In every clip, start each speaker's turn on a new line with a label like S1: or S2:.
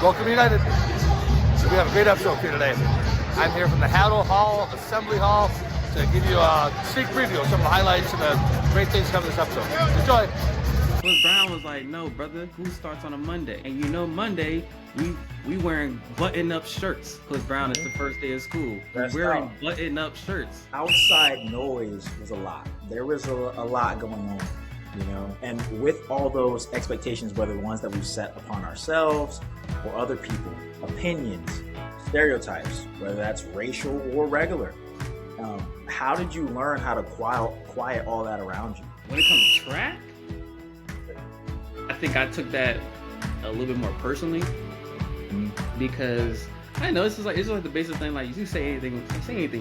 S1: Welcome United. We have a great episode for you today. I'm here from the Haddle Hall, Assembly Hall, to give you a sneak preview of some of the highlights and the great things coming this episode. Enjoy.
S2: Coach Brown was like, no, brother, school starts on a Monday. And you know, Monday, we wearing button-up shirts. Coach Brown, it's the first day of school. We're wearing button-up shirts.
S3: Outside noise was a lot. There was a lot going on, you know? And with all those expectations, whether the ones that we've set upon ourselves or other people, opinions, stereotypes, whether that's racial or regular, how did you learn how to quiet all that around you?
S2: When it comes to track, I think I took that a little bit more personally because I know it's just like the basic thing. Like, you say anything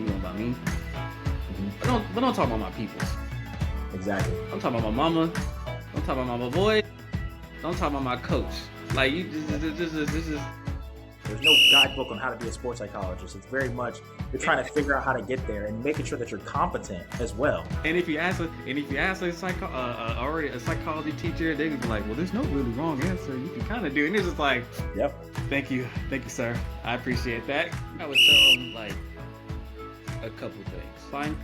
S2: you want about me, but don't talk about my peoples.
S3: Exactly.
S2: I'm talking about my mama. Don't talk about my boy. Don't talk about my coach. Like, you just.
S3: There's no guidebook on how to be a sports psychologist. It's very much you're trying to figure out how to get there and making sure that you're competent as well.
S2: And if you ask a psychology teacher, they would be like, well, there's no really wrong answer. You can kind of do it. And it's just like,
S3: yep.
S2: Thank you, sir. I appreciate that. I would tell them like a couple things.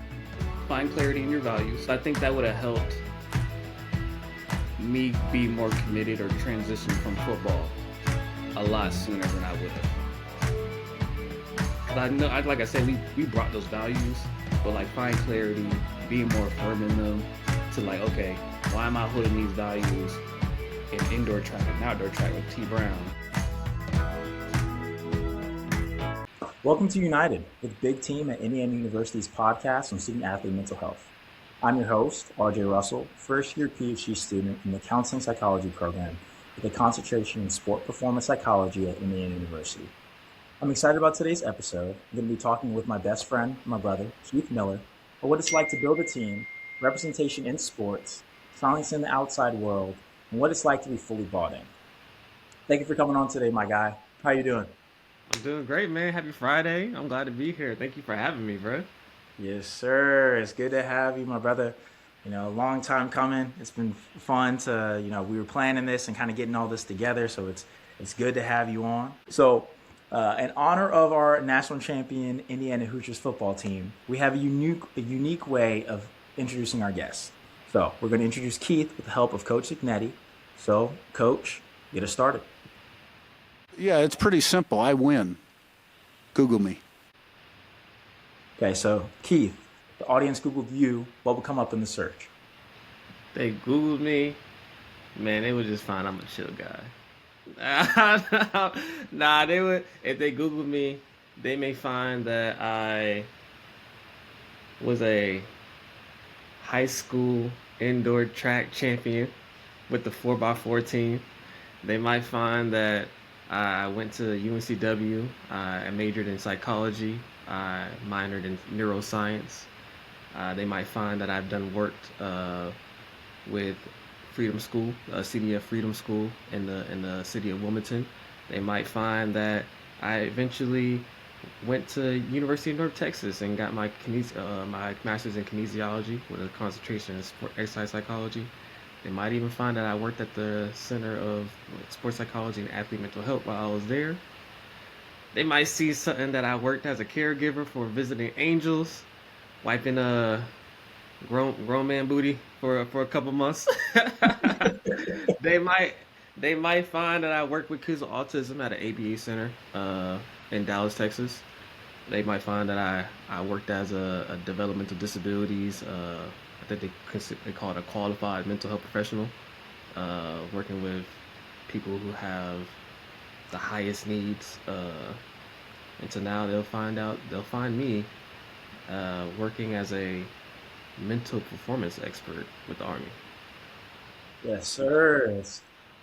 S2: Find clarity in your values. I think that would have helped me be more committed or transition from football a lot sooner than I would have. Cause I know, like I said, we brought those values, but like find clarity, being more firm in them to like, okay, why am I holding these values in indoor track and outdoor track with T. Brown?
S3: Welcome to United, with Big Team at Indiana University's podcast on student-athlete mental health. I'm your host, RJ Russell, first-year PhD student in the Counseling Psychology program with a concentration in sport performance psychology at Indiana University. I'm excited about today's episode. I'm going to be talking with my best friend, my brother, Keith Miller, about what it's like to build a team, representation in sports, silence in the outside world, and what it's like to be fully bought in. Thank you for coming on today, my guy. How you doing?
S2: I'm doing great, man. Happy Friday. I'm glad to be here. Thank you for having me, bro.
S3: Yes, sir. It's good to have you, my brother. You know, a long time coming. It's been fun to, we were planning this and kind of getting all this together. So it's good to have you on. So in honor of our national champion Indiana Hoosiers football team, we have a unique way of introducing our guests. So we're going to introduce Keith with the help of Coach Signetti. So, Coach, get us started.
S4: Yeah, it's pretty simple. I win. Google me.
S3: Okay, so Keith, the audience Googled you, what would come up in the search?
S2: They Googled me, man, they would just find I'm a chill guy. Nah, they would, if they Googled me, they may find that I was a high school indoor track champion with the 4x4 team. They might find that I went to UNCW, I majored in psychology, I minored in neuroscience. They might find that I've worked with Freedom School, CDF Freedom School in the city of Wilmington. They might find that I eventually went to University of North Texas and got my master's in kinesiology with a concentration in exercise psychology. They might even find that I worked at the Center of Sports Psychology and Athlete Mental Health while I was there. They might see something that I worked as a caregiver for visiting angels, wiping a grown man booty for a couple months. They might find that I work with kids with autism at an ABA center in Dallas, Texas. They might find that I worked as a developmental disabilities. I think they call it a qualified mental health professional, working with people who have the highest needs. And so now they'll find me working as a mental performance expert with the Army.
S3: Yes, sir. It's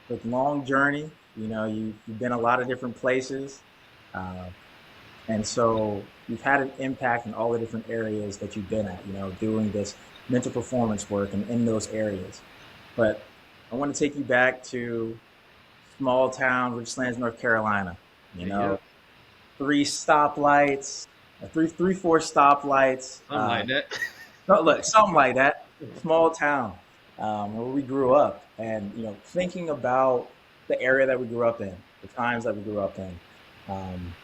S3: a long journey. You've been a lot of different places. And so you've had an impact in all the different areas that you've been at, doing this mental performance work and in those areas. But I want to take you back to small town, Richlands, North Carolina.
S2: Yeah.
S3: 3 stoplights, 4 stoplights.
S2: Something like that.
S3: Something like that. Small town where we grew up. And, thinking about the area that we grew up in, the times that we grew up in. Um,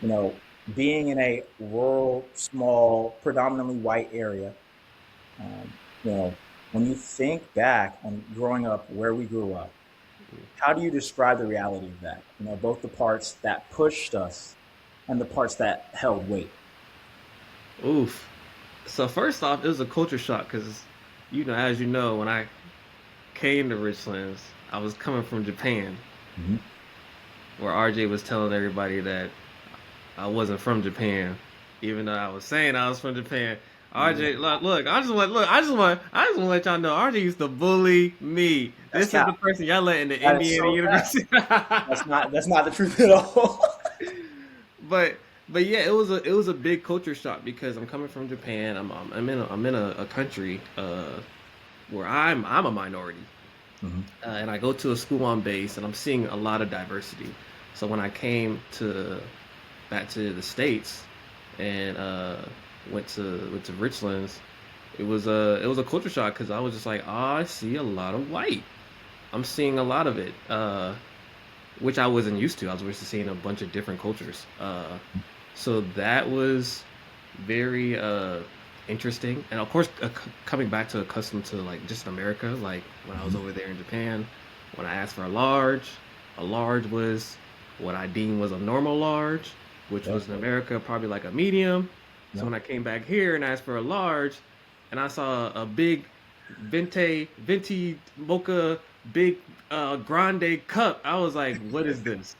S3: you know, being in a rural, small, predominantly white area, you know, when you think back on growing up where we grew up, how do you describe the reality of that? You know, both the parts that pushed us and the parts that held weight.
S2: Oof. So first off, it was a culture shock because, as you know, when I came to Richlands, I was coming from Japan,
S3: Mm-hmm.
S2: where RJ was telling everybody that I wasn't from Japan, even though I was saying I was from Japan. RJ, look, I just want to let y'all know, RJ used to bully me.
S3: That's
S2: This is
S3: cap.
S2: the person y'all let in the
S3: That is
S2: Indiana
S3: so cap.
S2: University.
S3: That's not the truth at all.
S2: but but yeah, it was a big culture shock because I'm coming from Japan. I'm in a country where I'm a minority,
S3: Mm-hmm.
S2: and I go to a school on base, and I'm seeing a lot of diversity. So when I came to back to the states and went to Richlands, it was a culture shock because I was just like, oh, I see a lot of white. I'm seeing a lot of it, which I wasn't used to. I was used to seeing a bunch of different cultures. So that was very interesting, and of course, coming back to accustomed to like just America. Like when I was over there in Japan, when I asked for a large was what I deemed was a normal large, which
S3: Yep.
S2: was in America probably like a medium. So
S3: Yep.
S2: when I came back here and asked for a large, and I saw a big venti mocha big grande cup, I was like, what is this?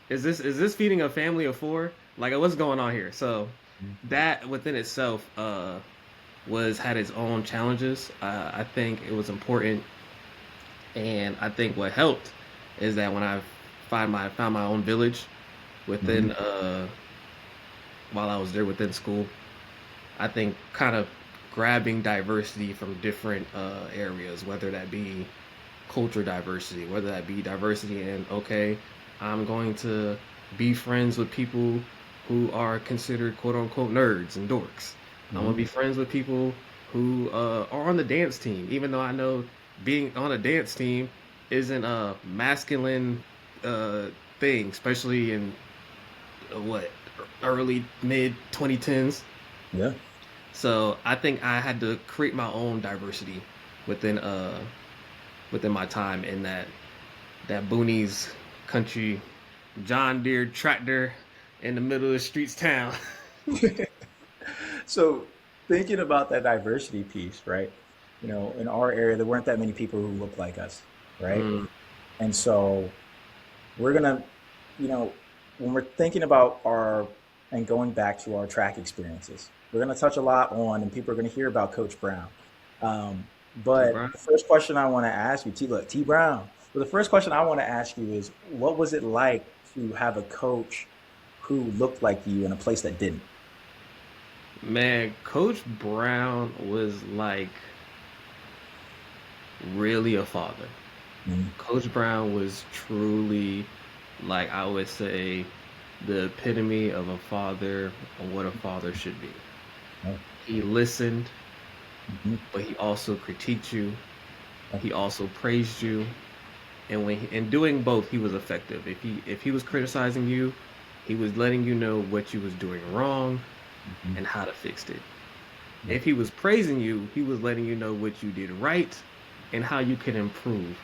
S2: Is this feeding a family of four? Like, what's going on here? So that within itself was had its own challenges. I think it was important, and I think what helped is that when I found my own village
S3: Mm-hmm.
S2: within while I was there within school, I think kind of grabbing diversity from different areas, whether that be culture diversity, whether that be diversity in, okay, I'm going to be friends with people who are considered quote unquote nerds and dorks. I'm gonna
S3: Mm-hmm.
S2: be friends with people who are on the dance team, even though I know being on a dance team isn't a masculine uh, thing, especially in what early mid 2010s.
S3: Yeah.
S2: So I think I had to create my own diversity within within my time in that boonies country John Deere tractor in the middle of the streets town.
S3: So thinking about that diversity piece, right? You know, in our area, there weren't that many people who looked like us, right?
S2: Mm,
S3: And so we're gonna, you know, when we're thinking about our and going back to our track experiences, we're gonna touch a lot on, and people are gonna hear about Coach Brown.
S2: T
S3: But
S2: Brown.
S3: the first question I want to ask you, T Brown. But the first question I want to ask you is, what was it like to have a coach who looked like you in a place that didn't?
S2: Man, Coach Brown was like really a father.
S3: Mhm.
S2: Coach Brown was truly, like I would say, the epitome of a father and what a father should be.
S3: Oh,
S2: He listened,
S3: mhm.
S2: but he also critiqued you.
S3: Oh,
S2: He also praised you, and in doing both, he was effective. If he was criticizing you, he was letting you know what you was doing wrong
S3: mhm.
S2: and how to fix it.
S3: Yeah.
S2: If he was praising you, he was letting you know what you did right and how you can improve.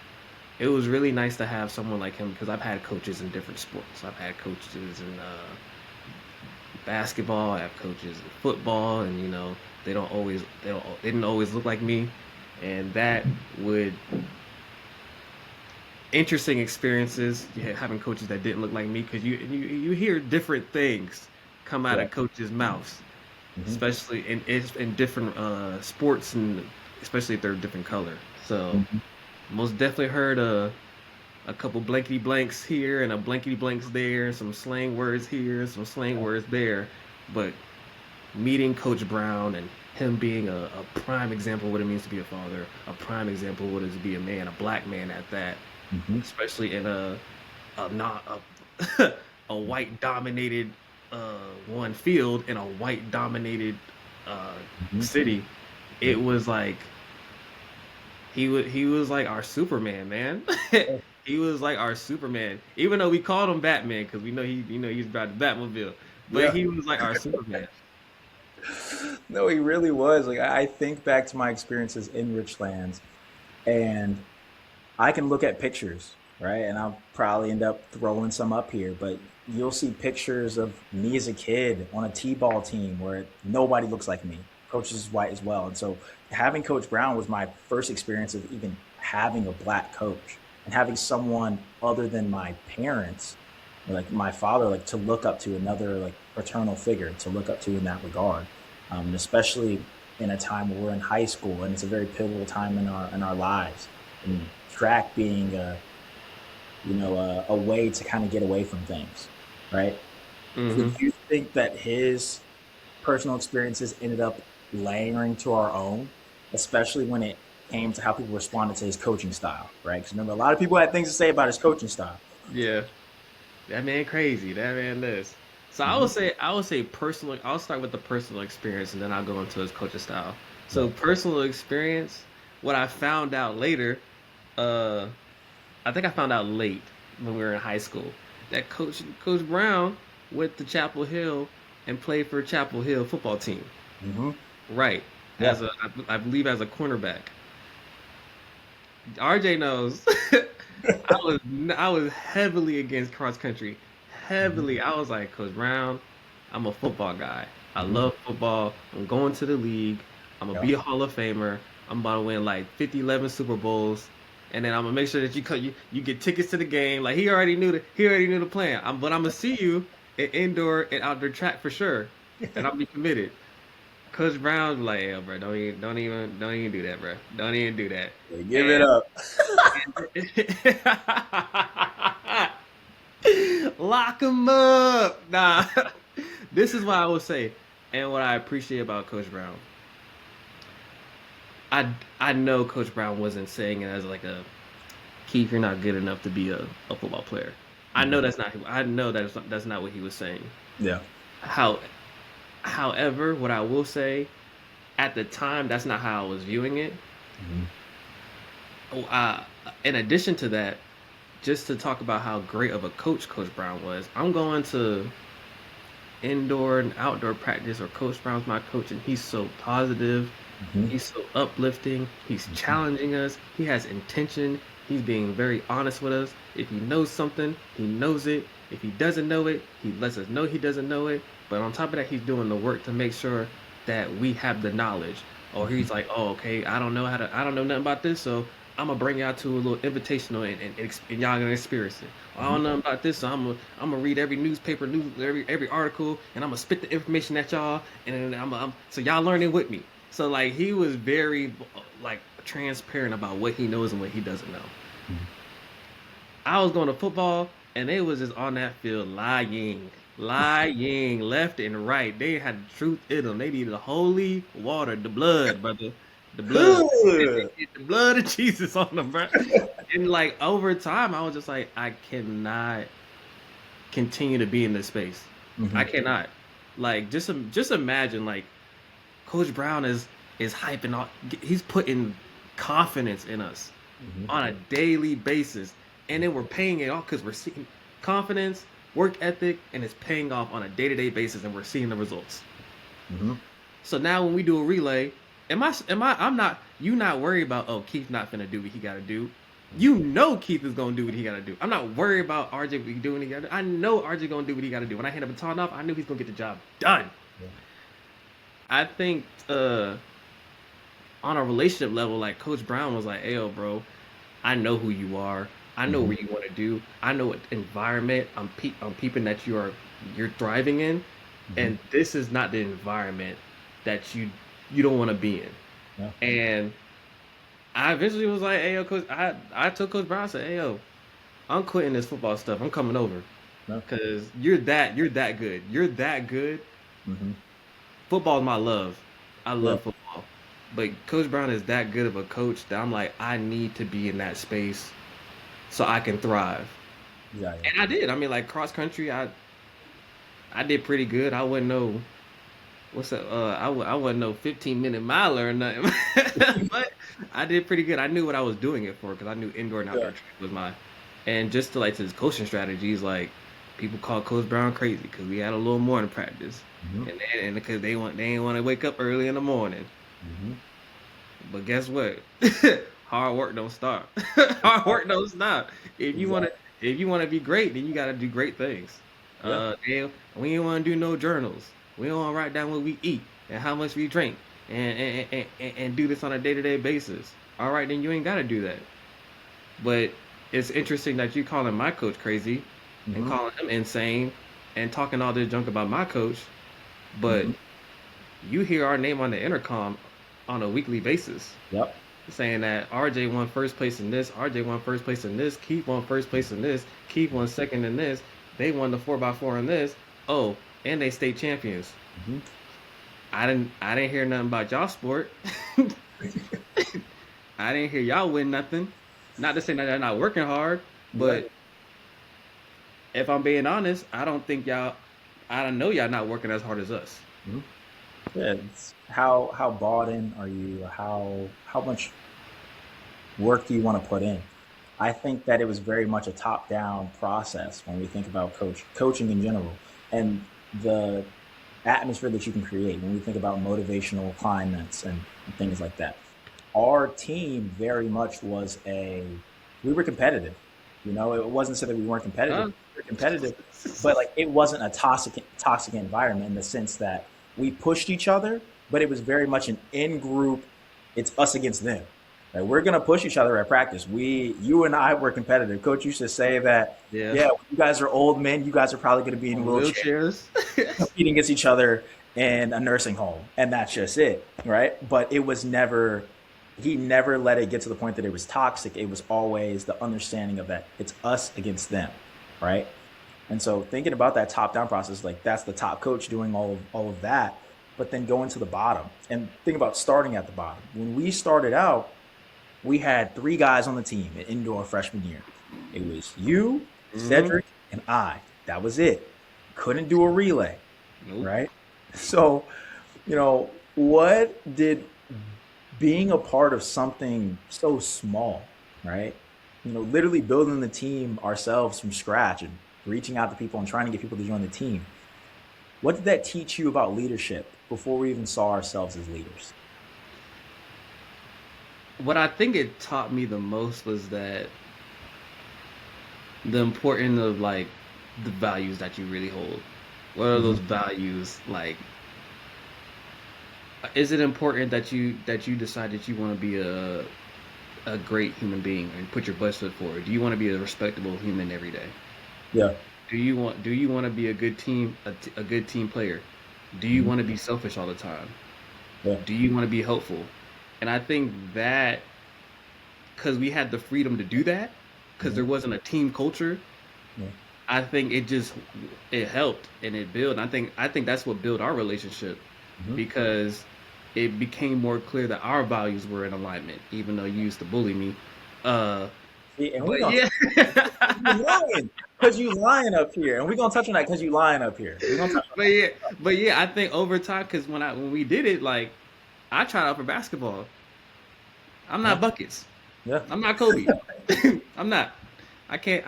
S2: It was really nice to have someone like him because I've had coaches in different sports. I've had coaches in basketball. I have coaches in football, and they didn't always look like me, and that would interesting experiences, yeah, having coaches that didn't look like me because you hear different things come out of
S3: Correct.
S2: coaches' mouths,
S3: Mhm.
S2: especially in different sports, and especially if they're a different color. So
S3: Mhm.
S2: most definitely heard a couple blankety blanks here and a blankety blanks there, some slang words here, some slang words there, but meeting Coach Brown and him being a prime example of what it means to be a father, a prime example of what it is to be a man, a black man at that,
S3: Mhm.
S2: especially in a not a a white dominated one field in a white dominated uh
S3: Mhm.
S2: city.
S3: Yeah.
S2: It was like he was like our Superman, man.
S3: Yeah.
S2: He was like our Superman, even though we called him Batman because we know he's about the Batmobile, but
S3: Yeah.
S2: he was like our Superman.
S3: No, he really was. Like I think back to my experiences in Richlands, and I can look at pictures, right? And I'll probably end up throwing some up here, but you'll see pictures of me as a kid on a T-ball team where nobody looks like me. Coach is white as well. And so having Coach Brown was my first experience of even having a black coach and having someone other than my parents, like my father, like to look up to, another like paternal figure to look up to in that regard. And especially in a time where we're in high school and it's a very pivotal time in our lives. And track being a way to kind of get away from things, right?
S2: Hmm.
S3: Do you think that his personal experiences ended up layering to our own, especially when it came to how people responded to his coaching style, right? Because remember, a lot of people had things to say about his coaching style.
S2: Yeah, that man crazy. That man this. So
S3: Hmm.
S2: I would say personal. I'll start with the personal experience and then I'll go into his coaching style. So
S3: Right.
S2: personal experience, what I found out later, uh, I think I found out late when we were in high school that Coach Brown went to Chapel Hill and played for Chapel Hill football team.
S3: Hmm.
S2: Right.
S3: Yeah.
S2: I believe as a cornerback. RJ knows. I was heavily against cross country.
S3: Hmm.
S2: Heavily. I was like, Coach Brown, I'm a football guy. I
S3: Hmm.
S2: love football. I'm going to the league. I'm gonna
S3: Yeah.
S2: be a Hall of Famer. I'm about to win like 50, 11 Super Bowls. And then I'm gonna make sure that you get tickets to the game. Like he already knew the plan. But I'm gonna see you at indoor and outdoor track for sure. And I'll be committed. Coach Brown's like, "Yo, bro, don't even do that, bro. Don't even do that."
S3: Give it up.
S2: Lock him up. Nah. This is what I would say, and what I appreciate about Coach Brown. I know Coach Brown wasn't saying it as like a Keith, you're not good enough to be a football player. I know
S3: Hmm.
S2: that's not. I know that's not what he was saying.
S3: Yeah.
S2: How, however, what I will say, at the time, that's not how I was viewing it.
S3: Hmm.
S2: Oh, in addition to that, just to talk about how great of a coach Coach Brown was, I'm going to indoor and outdoor practice, or Coach Brown's my coach, and he's so positive.
S3: Hmm.
S2: He's so uplifting. He's
S3: Hmm.
S2: challenging us. He has intention. He's being very honest with us. If he knows something, he knows it. If he doesn't know it, he lets us know he doesn't know it. But on top of that, he's doing the work to make sure that we have the knowledge. Or he's like, oh, okay, I don't know nothing about this, so I'm gonna bring y'all to a little invitational and y'all gonna experience it. Or, I
S3: Hmm.
S2: don't know about this, so I'm gonna read every newspaper, every article, and I'm gonna spit the information at y'all, and then so y'all learning with me. So like he was very like transparent about what he knows and what he doesn't know. I was going to football and they was just on that field lying left and right. They had the truth in them. They needed the holy water, the blood, brother, the blood.
S3: Good.
S2: The blood of Jesus on them, bro. And like over time, I was just like, I cannot continue to be in this space. I
S3: Hmm.
S2: cannot. Like just imagine like Coach Brown is hyping on. He's putting confidence in us
S3: Hmm.
S2: on a daily basis, and then we're paying it off because we're seeing confidence, work ethic, and it's paying off on a day-to-day basis, and we're seeing the results.
S3: Hmm.
S2: So now when we do a relay, I'm not you not worried about, oh, Keith not gonna do what he gotta do. You know Keith is gonna do what he gotta do. I'm not worried about RJ doing what he gotta do. I know RJ gonna do what he gotta do. When I hand the baton off, I knew he's gonna get the job done. I think on a relationship level, like Coach Brown was like, "Hey, yo, bro, I know who you are. I know
S3: Hmm.
S2: what you want to do. I know what environment I'm peeping that you're thriving in,
S3: Hmm.
S2: and this is not the environment that you don't want to be in."
S3: Yeah.
S2: And I eventually was like, "Hey, yo, Coach," I told Coach Brown, I said, "Hey, yo, I'm quitting this football stuff. I'm coming over
S3: Yeah.
S2: because you're that good. You're that good.
S3: Hmm.
S2: Football is my love. I
S3: Yeah.
S2: love football. But Coach Brown is that good of a coach that I'm like, I need to be in that space so I can thrive."
S3: Yeah.
S2: And I did. I mean, like cross country, I did pretty good. I wasn't no what's that? I wasn't no 15-minute miler or nothing, but I did pretty good. I knew what I was doing it for because I knew indoor and
S3: Yeah.
S2: outdoor track was my And just to like to his coaching strategies, like people call Coach Brown crazy because we had a little morning practice, and because they ain't want to wake up early in the morning. But guess what? Hard work don't stop. Hard work don't stop. If you wanna be great, then you gotta do great things. We ain't wanna do no journals. We don't wanna write down what we eat and how much we drink and do this on a day-to-day basis. All right, then you ain't gotta do that. But it's interesting that you calling my coach crazy and calling him insane and talking all this junk about my coach, but you hear our name on the intercom on a weekly basis.
S3: Yep.
S2: Saying that RJ won first place in this, RJ won first place in this, Keith won first place in this, Keith won second in this, they won the 4x4 in this. Oh, and they state champions. I didn't hear nothing about y'all sport. I didn't hear y'all win nothing. Not to say that they're not working hard, but if I'm being honest, I don't know y'all not working as hard as us.
S3: Yeah, it's how bought in are you? How much work do you want to put in? I think that it was very much a top-down process when we think about coaching in general, and the atmosphere that you can create when we think about motivational climates and things like that. Our team very much we were competitive. You know, it wasn't so that we weren't competitive. We were competitive, but like it wasn't a toxic environment in the sense that we pushed each other, but it was very much an in-group, it's us against them. Like, we're going to push each other at practice. You and I were competitive. Coach used to say that, you guys are old men. You guys are probably going to be in wheelchairs competing against each other in a nursing home. And that's just it, right? But it was he never let it get to the point that it was toxic. It was always the understanding of that it's us against them, right? And so thinking about that top-down process, like that's the top coach doing all of that, but then going to the bottom and think about starting at the bottom. When we started out, we had 3 guys on the team in indoor freshman year. It was you, Cedric, and I. That was it. Couldn't do a relay, right? So, what did being a part of something so small, right? Literally building the team ourselves from scratch and reaching out to people and trying to get people to join the team. What did that teach you about leadership before we even saw ourselves as leaders?
S2: What I think it taught me the most was that the importance of like the values that you really hold. What are those values? Like, is it important that you decide that you want to be a great human being and put your best foot forward? Do you want to be a respectable human every day?
S3: Yeah.
S2: Do you want to be a good team player? Do you want to be selfish all the time?
S3: Yeah.
S2: Do you want to be helpful? And I think that because we had the freedom to do that, because there wasn't a team culture, I think it helped and it built. And I think that's what built our relationship, because it became more clear that our values were in alignment, even though you used to bully me.
S3: Because you lying up here, and we're gonna touch on that because you lying up here.
S2: But I think over time, because when we did it, like I tried out for basketball. I'm not buckets.
S3: Yeah.
S2: I'm not Kobe. I'm not. I can't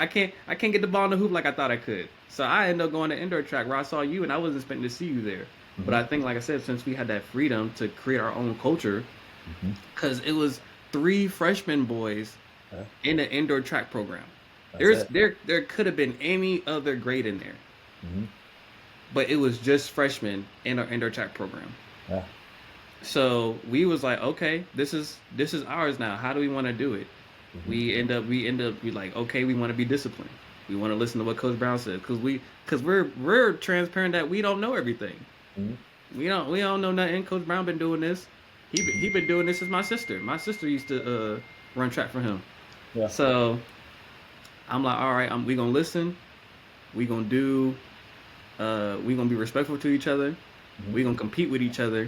S2: get the ball in the hoop like I thought I could. So I ended up going to indoor track where I saw you, and I wasn't expecting to see you there. But I think, like I said, since we had that freedom to create our own culture, because it was 3 freshman boys in the indoor track program. There could have been any other grade in there, but it was just freshmen in our indoor track program.
S3: Yeah.
S2: So we was like, okay, this is ours now. How do we want to do it? We end up like, okay, we want to be disciplined. We want to listen to what Coach Brown said, because we're transparent that we don't know everything. We don't know nothing. Coach Brown been doing this. He been doing this since my sister. My sister used to run track for him.
S3: Yeah.
S2: So I'm like, all right, we gonna listen. We gonna do. We gonna be respectful to each other. We gonna compete with each other.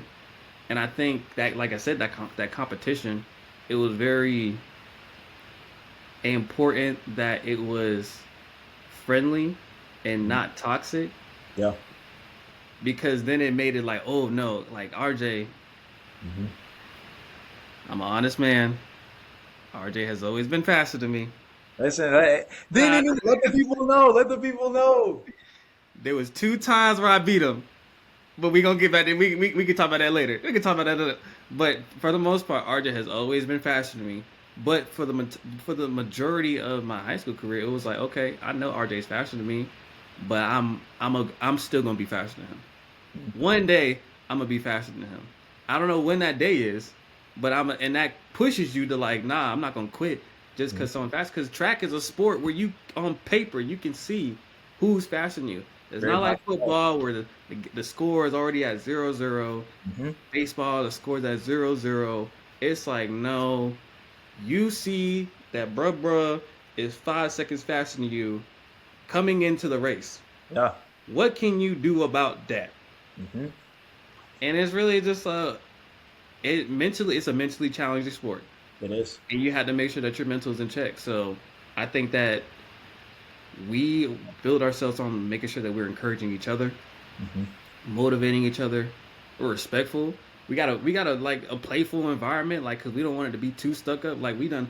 S2: And I think that, like I said, that competition, it was very important that it was friendly and not toxic.
S3: Yeah.
S2: Because then it made it like, oh no, like RJ, I'm an honest man. RJ has always been faster than me.
S3: Listen, let the people know. Let the people know.
S2: There was 2 times where I beat him, but we gonna get back there. We can talk about that later. We can talk about that later. But for the most part, RJ has always been faster than me. But for the majority of my high school career, it was like, okay, I know RJ is faster than me, but I'm still gonna be faster than him. One day I'm gonna be faster than him. I don't know when that day is, but and that pushes you to like, nah, I'm not gonna quit just because someone fast. Because track is a sport where you on paper you can see who's faster than you. It's
S3: Very
S2: not like
S3: much so.
S2: football where the score is already at 0-0. Baseball, the score is at 0-0. It's like, no, you see that bruh is 5 seconds faster than you coming into the race.
S3: Yeah.
S2: What can you do about that? And it's really just it's a mentally challenging sport.
S3: It is.
S2: And you have to make sure that your mental is in check. So I think that we build ourselves on making sure that we're encouraging each other, motivating each other, we're respectful. We gotta like a playful environment, like, cause we don't want it to be too stuck up. Like we done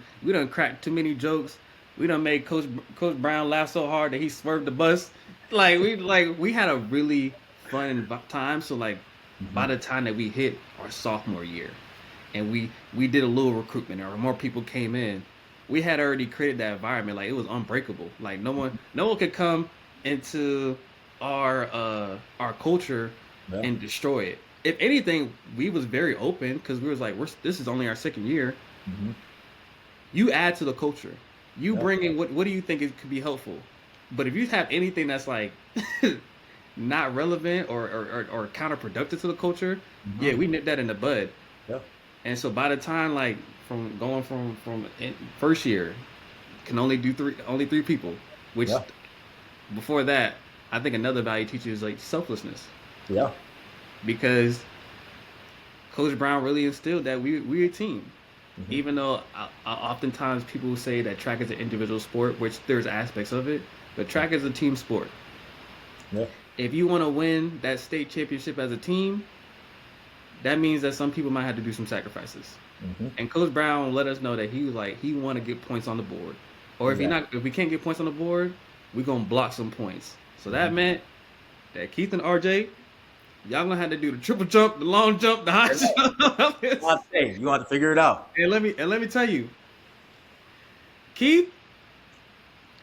S2: cracked too many jokes. We done made Coach Brown laugh so hard that he swerved the bus. We had a really fun time. So like by the time that we hit our sophomore year, and we did a little recruitment, or more people came in, we had already created that environment. Like it was unbreakable. Like no one could come into our culture and destroy it. If anything, we was very open because we was like, this is only our second year. You add to the culture. You bring in what do you think could be helpful? But if you have anything that's like not relevant or counterproductive to the culture, yeah, we nip that in the bud.
S3: Yeah.
S2: And so by the time like from going from first year, can only do three people, which before that, I think another value teacher is like selflessness.
S3: Yeah.
S2: Because Coach Brown really instilled that we're a team. Even though oftentimes people will say that track is an individual sport, which there's aspects of it, but track is a team sport.
S3: Yeah.
S2: If you want to win that state championship as a team, that means that some people might have to do some sacrifices. And Coach Brown let us know that he want to get points on the board, or if we can't get points on the board, we're gonna block some points. So that meant that Keith and RJ, y'all gonna have to do the triple jump, the long jump, the high jump.
S3: You want to figure it out.
S2: And let me tell you, Keith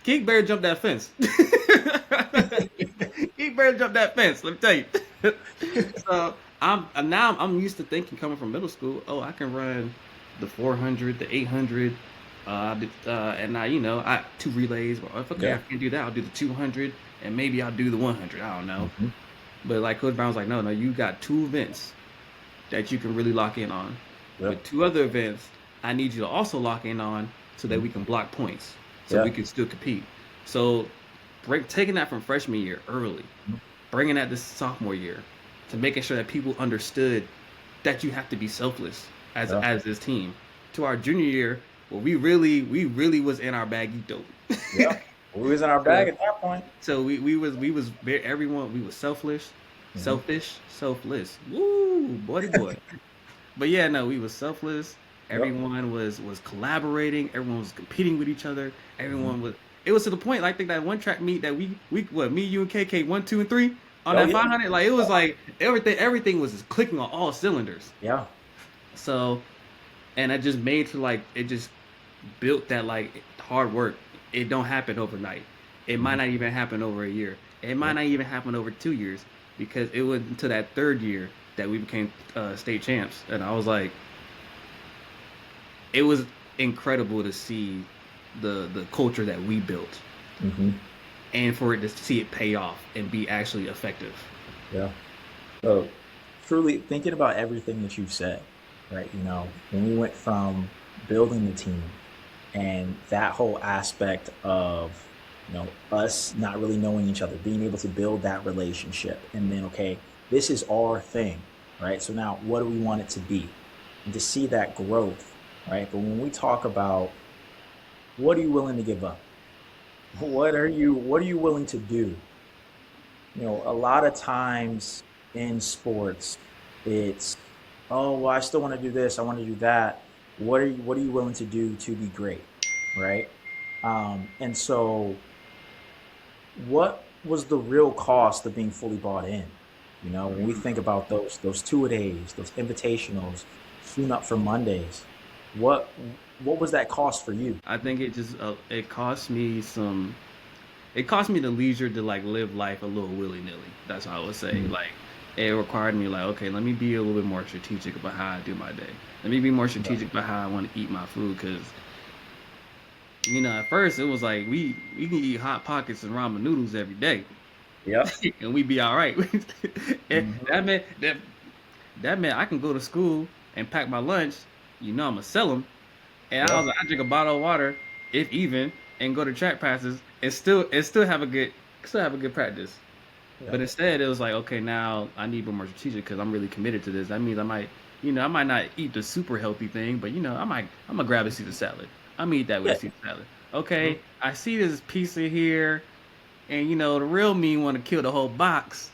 S2: better jump that fence. Keith better jump that fence. Let me tell you. So I'm used to thinking, coming from middle school, oh, I can run the 400, the 800, and now I 2 relays. Well, if I can't do that, I'll do the 200, and maybe I'll do the 100. I don't know. But like Coach Brown's like, no, you got 2 events that you can really lock in on. With 2 other events, I need you to also lock in on so that we can block points, so we can still compete. So taking that from freshman year early, bringing that to sophomore year, to making sure that people understood that you have to be selfless as this team. To our junior year, where we really was in our bag dope.
S3: We was in our bag at that point.
S2: So we was everyone, we was selfish, selfish, selfless. Woo, boy. But yeah, no, we was selfless. Everyone was collaborating. Everyone was competing with each other. Everyone was. It was to the point. Like, I think that one track meet that me, you, and KK 1, 2, and 3 on that 500. Like it was like everything was just clicking on all cylinders. Yeah. So, and I just made for like it just built that like hard work. It don't happen overnight. It might not even happen over a year. It might not even happen over 2 years, because it was until that 3rd year that we became state champs. And I was like, it was incredible to see the culture that we built, and for it to see it pay off and be actually effective.
S3: Yeah. So truly thinking about everything that you've said, right? When we went from building the team, and that whole aspect of, us not really knowing each other, being able to build that relationship, and then, okay, this is our thing, right? So now what do we want it to be? And to see that growth, right? But when we talk about, what are you willing to give up? What are you willing to do? A lot of times in sports, it's, oh, well, I still want to do this, I want to do that. What are you willing to do to be great, right? And so what was the real cost of being fully bought in? You know, when we think about those two a days, those invitationals, tune up for Mondays, what what was that cost for you?
S2: I think it cost me it cost me the leisure to like live life a little willy nilly. That's how I would say.
S3: Mhm.
S2: Like it required me like, okay, let me be a little bit more strategic about how I do my day. Let me be more
S3: Yeah.
S2: strategic about how I want to eat my food because at first it was like we can eat hot pockets and ramen noodles every day
S3: Yep.
S2: and we be all right. And
S3: Hmm.
S2: that meant I can go to school and pack my lunch. I'm gonna sell them. And I
S3: Yeah.
S2: was like, I drink a bottle of water, if even, and go to track passes and still have a good practice.
S3: Yeah.
S2: But instead, it was like, okay, now I need to be more strategic because I'm really committed to this. That means I might not eat the super healthy thing, but I'm gonna grab a Caesar salad. I'm gonna eat that with a
S3: Yeah.
S2: Caesar salad.
S3: Hmm.
S2: Okay, I see this pizza here, and the real me want to kill the whole box,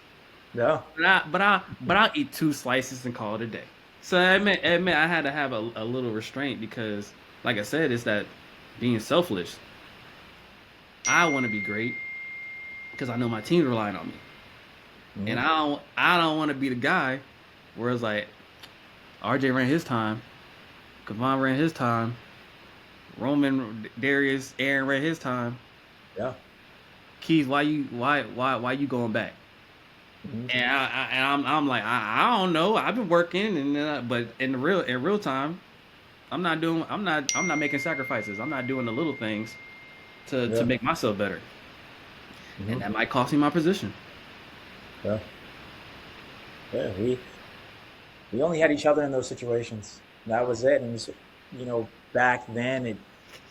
S3: Yeah.
S2: but I'll eat two slices and call it a day. So it meant I had to have a little restraint because, like I said, it's that being selfish. I want to be great because I know my team's relying on me, and
S3: Hmm.
S2: I don't want to be the guy where it's like RJ ran his time, Kavon ran his time, Roman, Darius, Aaron ran his time.
S3: Yeah.
S2: Keith, why you going back?
S3: Hmm.
S2: And I'm like I don't know. I've been working but in real time, I'm not making sacrifices. I'm not doing the little things to
S3: Yeah.
S2: make myself better,
S3: Hmm.
S2: and that might cost me my position.
S3: Yeah. Yeah. We only had each other in those situations. That was it. And it was, back then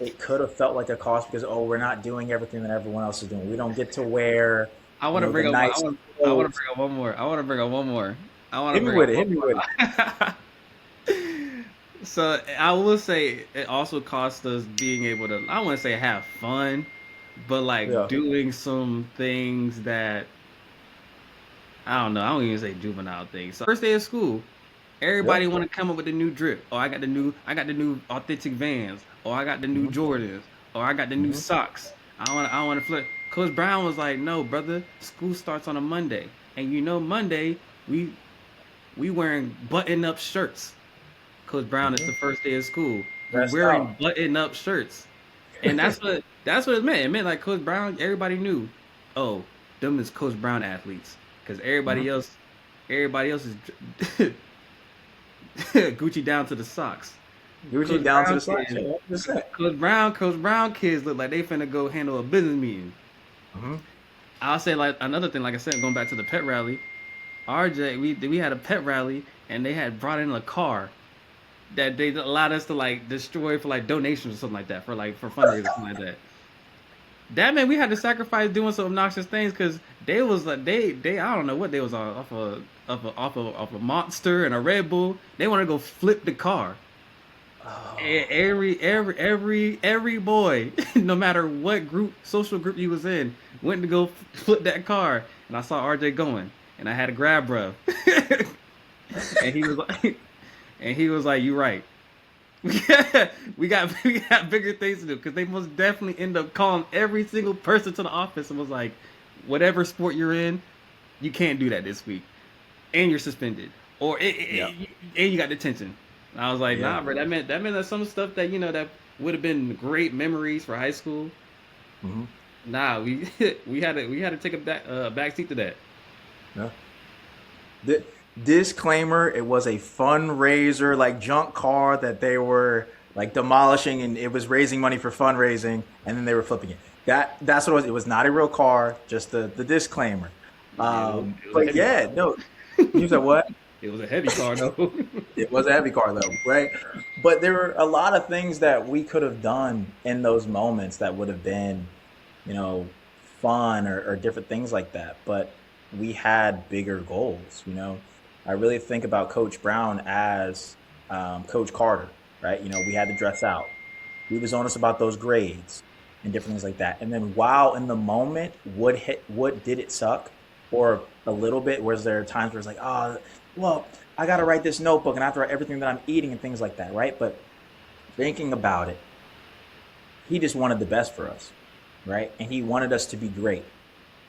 S3: it could have felt like a cost because, oh, we're not doing everything that everyone else is doing. We don't get to wear,
S2: I want to
S3: the
S2: bring up.
S3: nice
S2: I want to
S3: clothes.
S2: bring up one more. I want to bring up one more. I want to
S3: Hit me
S2: bring up
S3: with it.
S2: one
S3: Hit me with it.
S2: more. So I will say it also cost us being able to. I want to say have fun, but like
S3: Yeah.
S2: doing some things that I don't know. I don't even say juvenile things. So first day of school,
S3: Yeah.
S2: everybody want to come up with a new drip. Oh, I got the new authentic Vans. Or I got the new
S3: Hmm.
S2: Jordans. Or I got the new
S3: Hmm.
S2: socks. I want to flip. Coach Brown was like, "No, brother. School starts on a Monday, and Monday we we wearing button up shirts. Coach Brown, it's
S3: Hmm.
S2: the first day of school. We
S3: Dressed
S2: wearing
S3: out.
S2: button up shirts, and that's what it meant. It meant like Coach Brown. Everybody knew. Oh, them is Coach Brown athletes because
S3: Hmm.
S2: everybody else is Gucci down to the socks.
S3: Gucci
S2: Coach
S3: down to
S2: Brown
S3: the socks.
S2: kids,
S3: Yeah, 100%.
S2: Coach Brown kids look like they finna go handle a business meeting.
S3: Hmm.
S2: I'll say like another thing, like I said, going back to the pet rally. RJ, we had a pet rally and they had brought in a car that they allowed us to like destroy for like donations or something like that for fundraisers or something like that. That meant we had to sacrifice doing some obnoxious things because they was like they I don't know what they was on off a monster and a Red Bull. They want to go flip the car.
S3: Oh.
S2: Every boy, no matter what social group you was in, went to go flip that car, and I saw RJ going, and I had to grab bruh, and he was like, "You right." we got bigger things to do because they most definitely end up calling every single person to the office and was like, "Whatever sport you're in, you can't do that this week, and you're suspended,
S3: Yeah.
S2: and you got detention." And I was like,
S3: Yeah.
S2: "Nah, bro. That meant that some stuff that would have been great memories for high school.
S3: Hmm.
S2: Nah, we we had to take a back seat to that."
S3: Yeah. The disclaimer: it was a fundraiser, like junk car that they were like demolishing, and it was raising money for fundraising, and then they were flipping it. That's what it was. It was not a real car. Just the disclaimer.
S2: It was a
S3: But
S2: heavy car.
S3: yeah, no. You said what?
S2: It was a heavy car though.
S3: It was a heavy car though, right? But there were a lot of things that we could have done in those moments that would have been, you know, fun or different things like that. But we had bigger goals, you know. I really think about Coach Brown as Coach Carter, right? You know, we had to dress out. He was honest about those grades and different things like that. And then while in the moment, what did it suck? Or a little bit, was there times where it's like, oh, well, I got to write this notebook and I have to write everything that I'm eating and things like that, right? But thinking about it, he just wanted the best for us, right? And he wanted us to be great.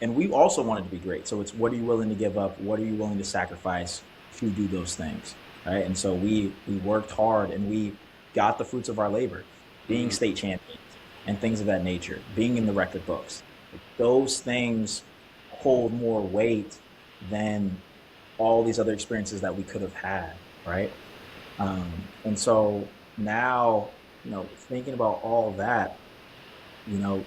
S3: And we also wanted to be great. So it's, what are you willing to give up? What are you willing to sacrifice to do those things, right? And so we worked hard and we got the fruits of our labor, being state champions and things of that nature, being in the record books. Those things hold more weight than all these other experiences that we could have had, right? And so now, thinking about all that, you know,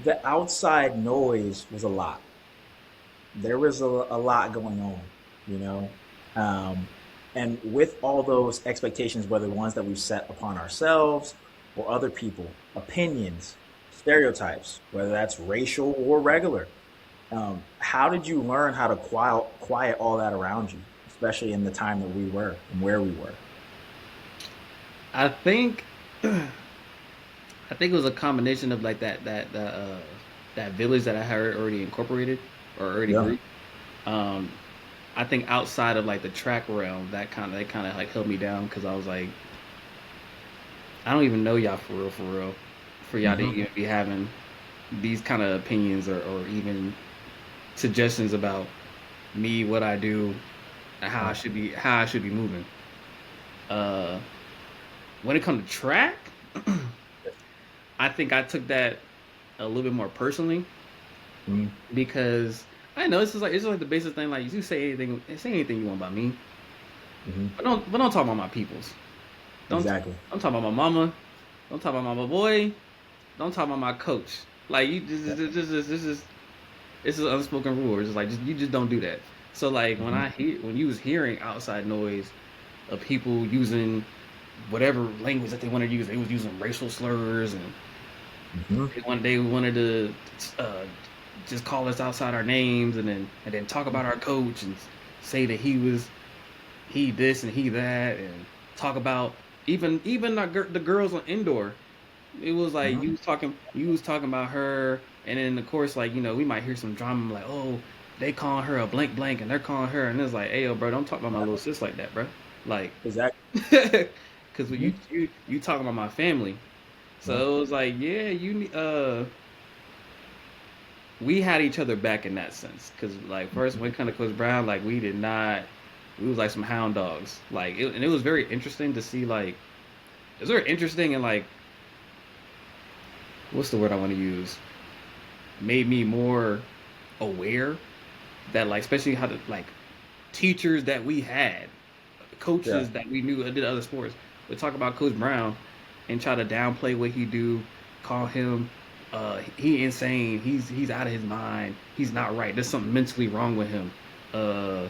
S3: the outside noise was a lot. There was a lot going on, you know. And with all those expectations, whether ones that we've set upon ourselves or other people, opinions, stereotypes, whether that's racial or regular, how did you learn how to quiet all that around you, especially in the time that we were and where we were?
S2: I think it was a combination of like that village that I had already incorporated or already
S3: Yeah.
S2: grew. I think outside of like the track realm, that kind of like held me down because I was like, I don't even know y'all for real, for y'all to
S3: Hmm.
S2: even be having these kind of opinions or even suggestions about me, what I do, and how I should be moving. Uh, when it comes to track, I think I took that a little bit more personally
S3: Hmm.
S2: because I know it's just like the basic thing. Like you say anything you want about me,
S3: Hmm.
S2: but don't talk about my peoples. Don't
S3: Exactly.
S2: don't talk about my mama. Don't talk about my boy. Don't talk about my coach. Like you
S3: Yeah.
S2: this is an unspoken rule. It's just like you just don't do that. So like
S3: Hmm.
S2: when you was hearing outside noise of people using whatever language that they wanted to use, they was using racial slurs and
S3: Hmm.
S2: they wanted to uh, just call us outside our names and then talk about our coach and say that he this and he that and talk about even the girls on indoor. It was like
S3: Hmm.
S2: you was talking about her, and then of course like we might hear some drama like, oh, they calling her a blank blank and they're calling her, and it's like, hey yo bro, don't talk about my little sis like that, bro. Like
S3: Exactly.
S2: because
S3: Hmm.
S2: you talking about my family.
S3: Yeah.
S2: So it was like, yeah, we had each other back in that sense. Because like first when it come to Coach Brown, like we was like some hound dogs. And it was very interesting to see like it was very interesting and like what's the word I want to use? Made me more aware that like especially how to like teachers that we had,
S3: Yeah.
S2: coaches that we knew that did other sports would talk about Coach Brown and try to downplay what he do, call him he insane, he's out of his mind, he's not right, there's something mentally wrong with him, uh,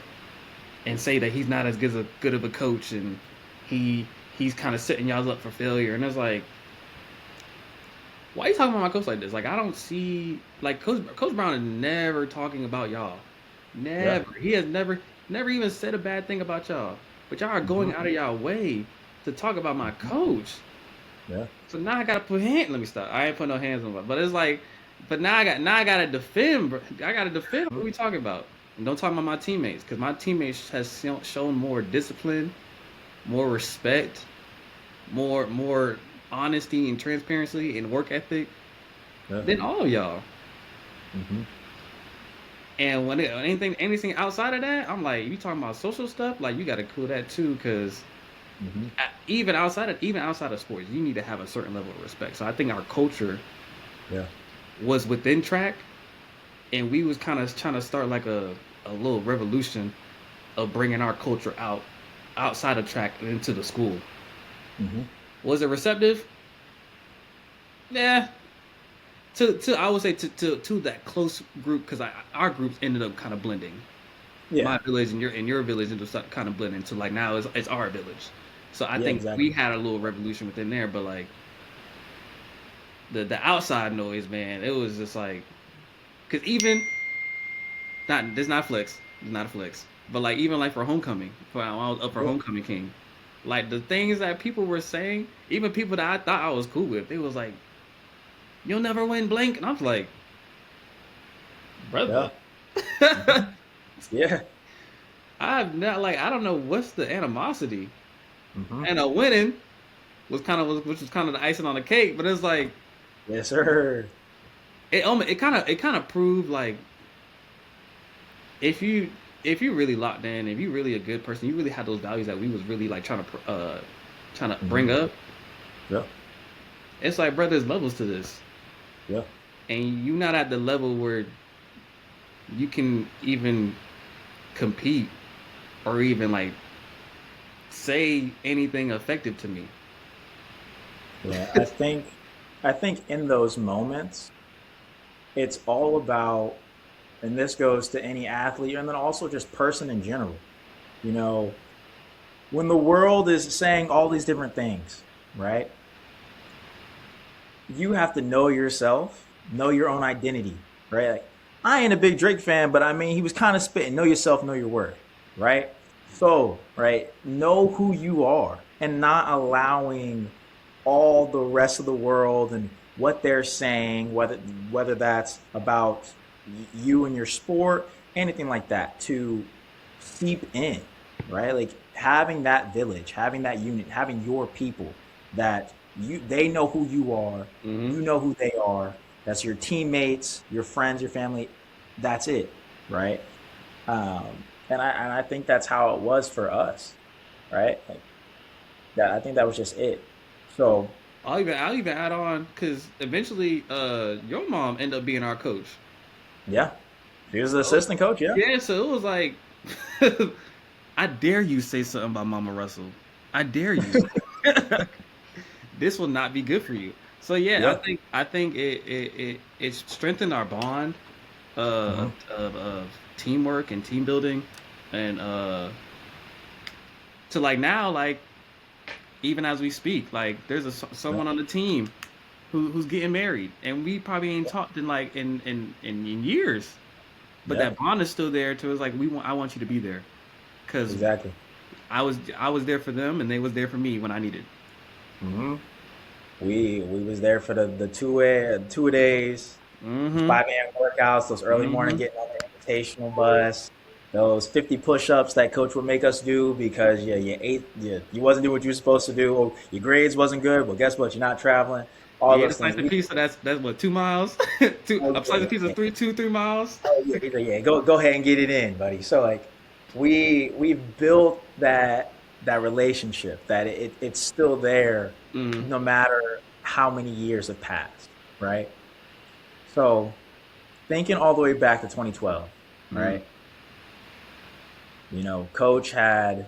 S2: and say that he's not as good of a coach and he's kind of setting y'all up for failure. And it's like, why are you talking about my coach like this? Like I don't see like Coach Brown is never talking about y'all.
S3: Yeah.
S2: Never. He has never even said a bad thing about y'all. But y'all are
S3: Hmm.
S2: going out of y'all way to talk about my coach.
S3: Yeah.
S2: So now I gotta put hands. Let me stop. I ain't put no hands on him. But it's like, but now I gotta defend. I gotta defend what we talking about. And don't talk about my teammates because my teammates has shown more discipline, more respect, more honesty and transparency and work ethic
S3: Yeah.
S2: than all of y'all.
S3: Hmm.
S2: And when anything outside of that, I'm like, you talking about social stuff, like you got to cool that too, because
S3: Hmm.
S2: even outside of sports, you need to have a certain level of respect. So I think our culture
S3: Yeah.
S2: was within track, and we was kind of trying to start like a little revolution of bringing our culture outside of track and into the school.
S3: Hmm.
S2: Was it receptive? Yeah. To I would say to that close group because our groups ended up kind of blending.
S3: Yeah.
S2: My village and your village ended up kind of blending to like now it's our village. So I
S3: Yeah.
S2: think we
S3: Exactly.
S2: had a little revolution within there, but like the outside noise, man, it was just like because even not this not flex, it's not a flex, but like even like for homecoming, for when I was up for
S3: Yeah.
S2: homecoming king, like the things that people were saying, even people that I thought I was cool with, they was like, "You'll never win blank," and I was like,
S3: Yeah.
S2: "Brother."
S3: Hmm. Yeah.
S2: I've not like I don't know what's the animosity
S3: Hmm.
S2: and a winning. which was kind of the icing on the cake. But it's like,
S3: Yes, sir.
S2: it kind of proved like if you really locked in, if you really a good person, you really had those values that we was really like trying to bring up.
S3: Yeah.
S2: It's like, bro, there's levels to this,
S3: Yeah.
S2: and you not at the level where you can even compete or even like say anything effective to me.
S3: Yeah. I think in those moments, it's all about, and this goes to any athlete and then also just person in general. You know, when the world is saying all these different things, right? You have to know yourself, know your own identity, right? Like, I ain't a big Drake fan, but I mean, he was kind of spitting, know yourself, know your worth, right? So, right, know who you are and not allowing all the rest of the world and what they're saying, whether that's about you and your sport, anything like that, to seep in, right? Like having that village, having that unit, having your people that they know who you are,
S2: Mm-hmm.
S3: you know who they are. That's your teammates, your friends, your family. That's it, right? Um, and I think that's how it was for us, right? Like that. I think that was just it. So
S2: I'll even add on because eventually, your mom ended up being our coach.
S3: yeah, he was the
S2: So
S3: assistant coach. Yeah,
S2: yeah, so it was like, I dare you say something about Mama Russell. I dare you. This will not be good for you. So yeah,
S3: yeah,
S2: I think it strengthened our bond
S3: hmm
S2: of teamwork and team building, and to like now like even as we speak, like there's
S3: yeah,
S2: someone on the team who's getting married, and we probably ain't talked in like in years, but
S3: yeah,
S2: that bond is still there. To us like I want you to be there, because
S3: exactly.
S2: I was there for them and they was there for me when I needed.
S3: hmm we was there for the two days, the
S2: Mm-hmm.
S3: 5 a.m. workouts, those early morning
S2: Mm-hmm.
S3: getting on the invitational bus, those 50 push-ups that coach would make us do because you wasn't doing what you were supposed to do, or your grades wasn't good. Well, guess what? You're not traveling. All
S2: Yeah,
S3: those
S2: the slice
S3: things.
S2: of pizza. That's what 2 miles. Two
S3: Oh
S2: a
S3: yeah,
S2: slice of pizza
S3: yeah,
S2: 3 miles.
S3: oh yeah, yeah. Go ahead and get it in, buddy. So like we built that relationship that it's still there
S2: Mm-hmm.
S3: no matter how many years have passed, right? So thinking all the way back to 2012,
S2: Mm-hmm.
S3: right? You know, coach had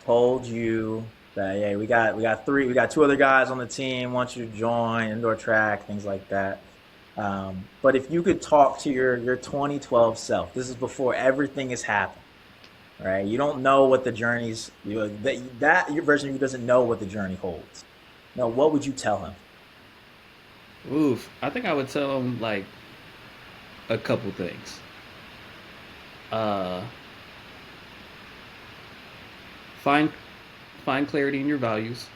S3: told you that yeah, we got two other guys on the team, want you to join indoor track, things like that. But if you could talk to your 2012 self, this is before everything has happened, right? You don't know what the journey's that your version of you doesn't know what the journey holds. Now, what would you tell him?
S2: Oof. I think I would tell them like a couple things. Uh, find find clarity in your values.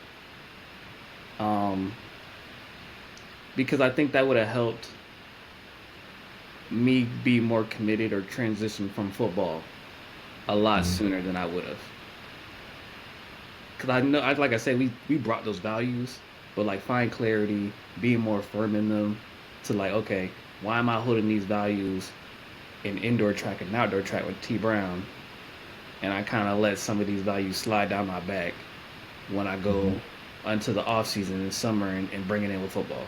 S2: Um, because I think that would have helped me be more committed or transition from football a lot
S3: Mhm.
S2: sooner than I would have. Because I know, like I said, we brought those values, but like find clarity, being more firm in them, to like, okay, why am I holding these values in indoor track and outdoor track with T Brown, and I kind of let some of these values slide down my back when I go
S3: Mhm.
S2: into the off season in summer and bring it in with football.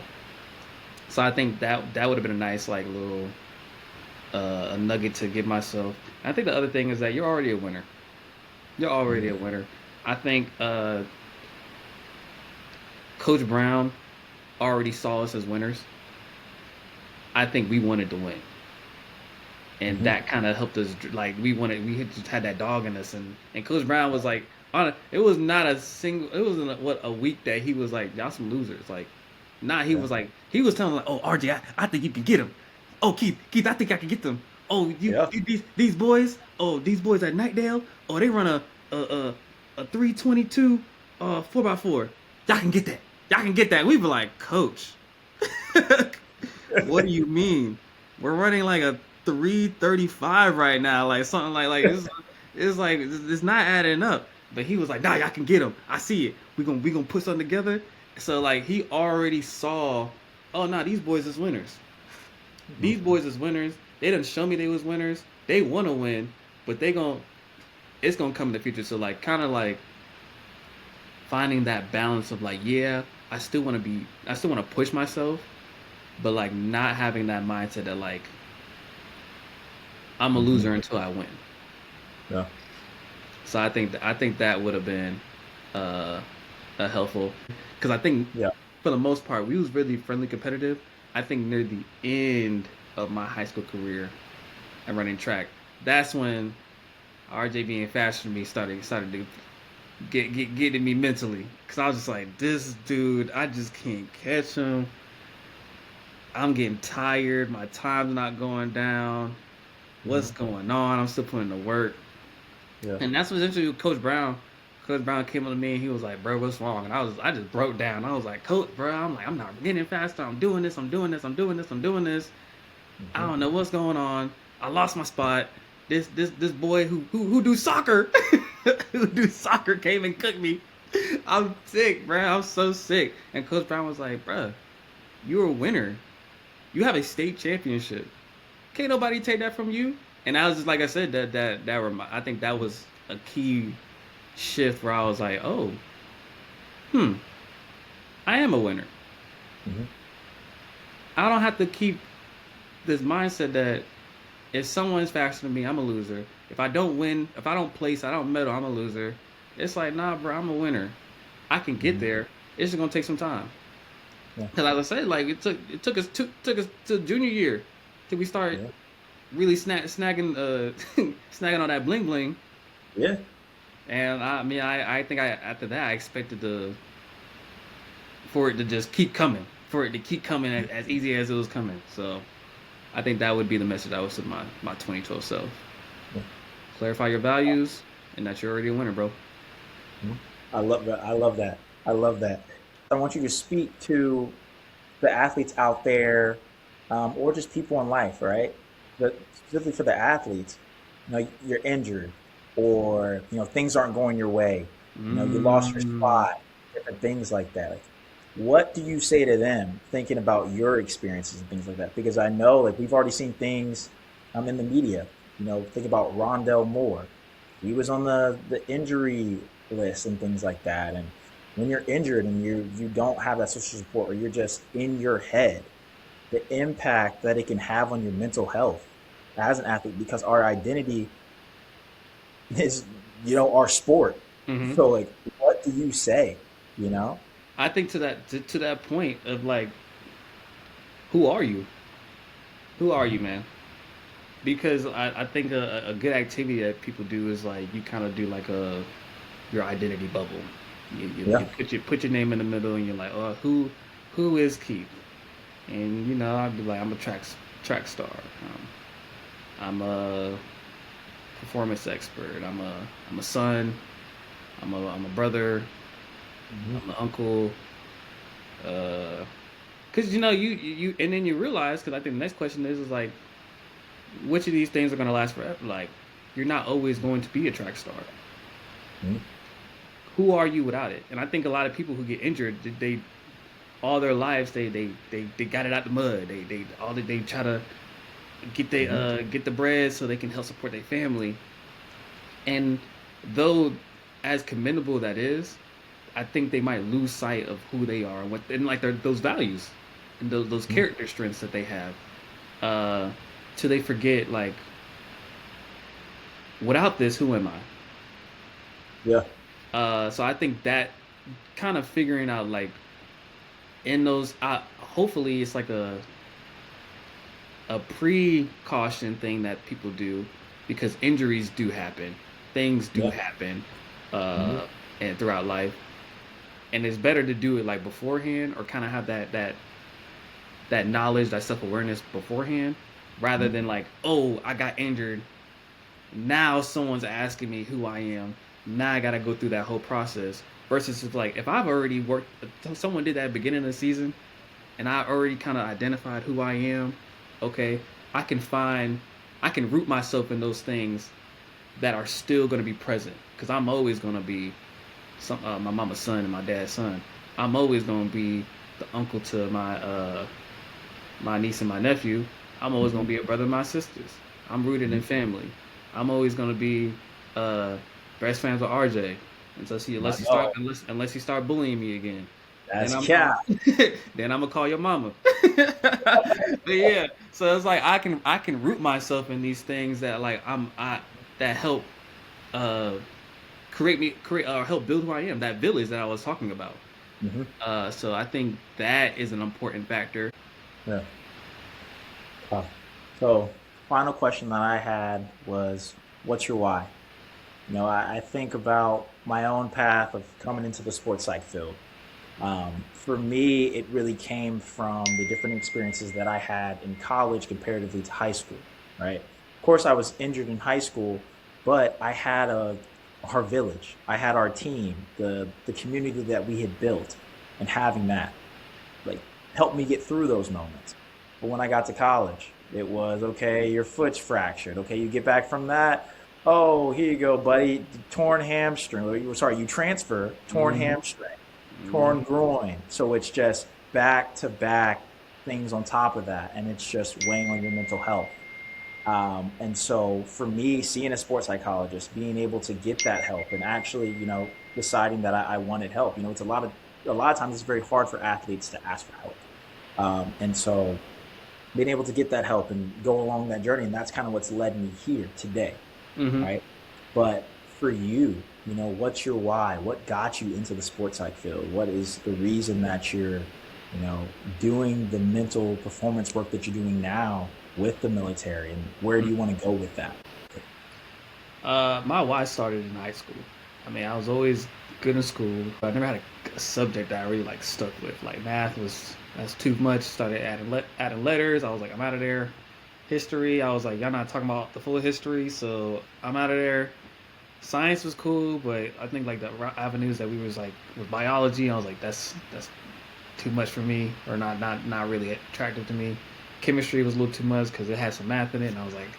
S2: So I think that would have been a nice like little a nugget to give myself. And I think the other thing is that you're already a winner. You're already
S3: Mhm.
S2: a winner. I think Coach Brown already saw us as winners. I think we wanted to win, and
S3: Mhm.
S2: that kind of helped us. Like we had just had that dog in us, and Coach Brown was like, on a, it was not a single. It wasn't a week that he was like, y'all some losers. Like, nah, he
S3: Yeah.
S2: was like, he was telling like, oh RJ, I think you can get him. Oh Keith, I think I can get them. Oh
S3: Yeah.
S2: these boys. Oh these boys at Nightdale. Oh they run a 322 4x4. Y'all can get that. Y'all can get that. We were like, Coach, what do you mean? We're running like a 335 right now, like something like it's like it's not adding up. But he was like, nah, y'all can get him. I see it. We gonna put something together. So like he already saw, oh nah, these boys is winners. These boys is winners. They done show me they was winners. They wanna win, but it's gonna come in the future. So like kinda like finding that balance of like, yeah, I still wanna push myself, but like not having that mindset that like I'm a loser until I win.
S3: Yeah.
S2: So I think that would have been a helpful, because I think for the most part we was really friendly competitive. I think near the end of my high school career and running track, that's when RJ being faster than me started to get to me mentally, because I was just like, this dude, I just can't catch him. I'm getting tired. My time's not going down. What's going on? I'm still putting in the work.
S3: Yeah.
S2: And that's what's interesting with Coach Brown. Coach Brown came up to me and he was like, bro, what's wrong? And I just broke down. I was like, Coach, bro, I'm not getting faster. I'm doing this. I don't know what's going on. I lost my spot. This boy who do soccer came and cooked me. I'm sick, bro. I'm so sick. And Coach Brown was like, bro, you're a winner. You have a state championship. Can't nobody take that from you. And I was just, like I said, I think that was a key shift where I was like, oh, I am a winner. I don't have to keep this mindset that if someone's faster than me, I'm a loser. If I don't win, if I don't place, I don't medal, I'm a loser. It's like, nah, bro, I'm a winner. I can get there. It's just gonna take some time. Because like I said, like it took us to junior year till we start really snagging snagging on that bling bling.
S3: Yeah.
S2: And I think after that I expected for it to just keep coming, as easy as it was coming. So I think that would be the message I would send my 2012 self. Yeah. Clarify your values, and that you're already a winner, bro.
S3: I love that. I want you to speak to the athletes out there, or just people in life, right? But specifically for the athletes, you're injured, or things aren't going your way. You lost your spot, different things like that. Like, what do you say to them, thinking about your experiences and things like that? Because I know, like, we've already seen things in the media. Think about Rondell Moore. He was on the injury list and things like that. And when you're injured and you don't have that social support, or you're just in your head, the impact that it can have on your mental health as an athlete, because our identity is, our sport. So, like, what do you say,
S2: I think to that point of like, who are you? Who are you, man? Because I think a good activity that people do is like, you kind of do like your identity bubble. You put your name in the middle, and you're like, oh, who is Keith? And I'd be like, I'm a track star. I'm a performance expert. I'm a son. I'm a brother. I'm an uncle. Because you and then you realize, because I think the next question is like, which of these things are going to last forever? Like, you're not always going to be a track star. Who are you without it? And I think a lot of people who get injured, they all their lives they got it out the mud. They try to get the bread so they can help support their family. And though as commendable that is, I think they might lose sight of who they are and like those values and those character strengths that they have. Till they forget, like, without this, who am I?
S3: Yeah.
S2: So I think that kind of figuring out, like, in those, hopefully it's like a precaution thing that people do, because injuries do happen, things do happen, and throughout life, and it's better to do it like beforehand, or kind of have that knowledge, that self-awareness beforehand, rather than like, oh, I got injured, now someone's asking me who I am, now I gotta go through that whole process. Versus it's like, if I've already worked, someone did that at the beginning of the season, and I already kind of identified who I am, okay, I can root myself in those things that are still going to be present, because I'm always going to be my mama's son and my dad's son. I'm always going to be the uncle to my niece and my nephew. I'm always going to be a brother to my sisters. I'm rooted in family. I'm always going to be best friends with RJ unless you start bullying me again.
S3: That's
S2: Then
S3: cap.
S2: then I'm gonna call your mama. But yeah, so it's like I can root myself in these things that like that help uh create or help build who I am, that village that I was talking about. So I think that is an important factor.
S3: Yeah. So, final question that I had was, what's your why? I think about my own path of coming into the sports psych field. For me, it really came from the different experiences that I had in college comparatively to high school, right? Of course, I was injured in high school, but I had our village, I had our team, the community that we had built, and having that, like, helped me get through those moments. But when I got to college, it was, okay, your foot's fractured. Okay, you get back from that. Oh, here you go, buddy. Torn hamstring. Sorry, you transfer, torn hamstring, torn groin. So it's just back to back things on top of that, and it's just weighing on your mental health. And so for me, seeing a sports psychologist, being able to get that help, and actually, deciding that I wanted help. It's a lot of times it's very hard for athletes to ask for help. And so being able to get that help and go along that journey, and that's kind of what's led me here today. Right? But for you, what's your why? What got you into the sports psych field? What is the reason that you're, doing the mental performance work that you're doing now with the military, and where do you want to go with that?
S2: My why started in high school. I mean, I was always good in school. I never had a subject that I really like stuck with. Like math that's too much. Started adding letters. I was like, I'm out of there. History, I was like, y'all not talking about the full history, so I'm out of there. Science was cool, but I think like the avenues that we was like with biology, I was like, that's too much for me, or not really attractive to me. Chemistry was a little too much because it had some math in it, and I was like,